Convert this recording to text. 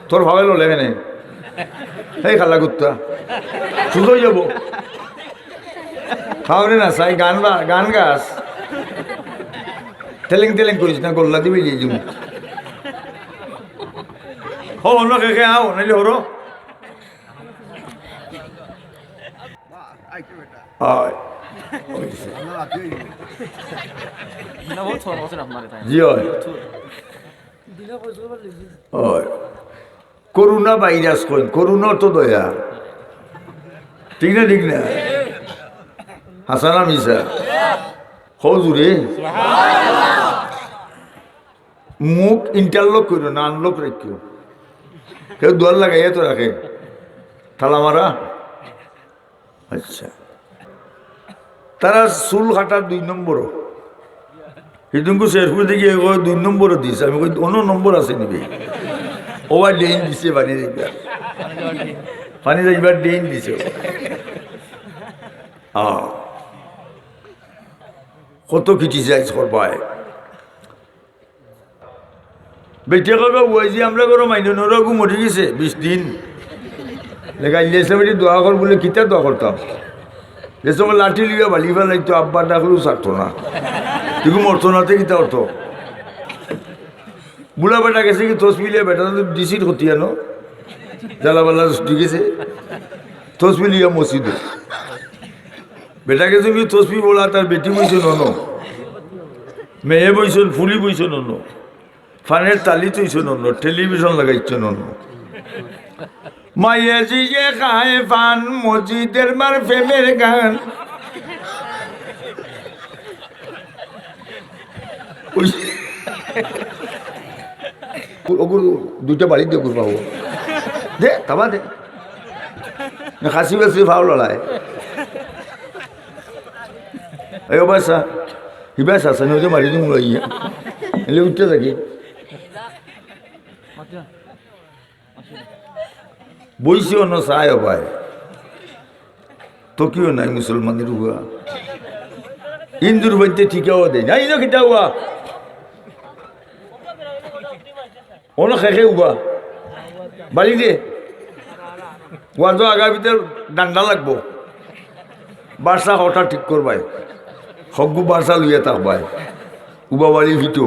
তোর ভাবে লো লেগে নে এই খালা কুত্তা শুধুই যাবো খাওয়ারে না চাই গান গাছ তেলেং তেলেং করিস না গোল্লা দিবি দিয়ে দিব হো অন্য খেয়ে আও নাইলে হরো জি হয় করোনা ভাইরাস কই করোনা তো দয়া ঠিক না হাসানা মিসা হজুরে মুখ ইন্টারলক করো না আনলক রাখিও কেউ দোয়ার লাগাইয়া তো রাখে থালা মারা আচ্ছা তারা চুল কাটার 2 নম্বরও সেদিনকে শেরপুর থেকে 2 নম্বরও দিছে আমি কই অন্য নম্বর আছে নিবি ওবার ডেইন দিছে পানি যাইবার ডেইন দিছে কত ক্রিটিসাইজ করবায় বেটিয়া কাকা ওয়াইজি আমরা করো মাইনরা গু মরে গেছে 20 দিন লেখা ইসলামী দোয়া কর বলে কিতা দোয়া করতাম যে সময় লাঠি লিয়া বালি ফেলাইতো আব্বা ডাকলেও ছাড়তো না তুই মরতো না কিতা অর্থ বুড়া বেটা গেছে কি তোষ মিলিয়ে বেটা দিছির হতিয়ানো জ্বালাবাল্লা ঢুকেছে তোষ মিলিয়া মসজিদে বেটা গেছে কি তসবি বলা তার বেটি বইছে নন মেয়ে বইছেন ফুলি বইছে নন ফানের তালি তৈছে নন টেলিভিশন লাগাইছে নন মাইয়া জিয়ে খায় ফান মসজিদের মার প্রেমের গান দুইটা বাড়িতে ঘুরবাবো দে থামা দে খাসি বাসি ভাও লড়ায় এই বাসা হিবাসা সানি হচ্ছে মারি দিন লইয়া এলে উঠতে থাকি বইছি অন্য চায় ভাই তো কিও নাই মুসলমানের হুয়া হিন্দুর বাড়িতে ঠিকাও দেয় নাই না কিতা হুয়া অন্য খেখে হুয়া বাড়ি দে হুয়া তো আগা ভিতরে ডান্ডা লাগবো বার্সা হঠাৎ ঠিক করবাই সবগু বার্সা লইয়া থাকবাই উবা বাড়ি ভিটো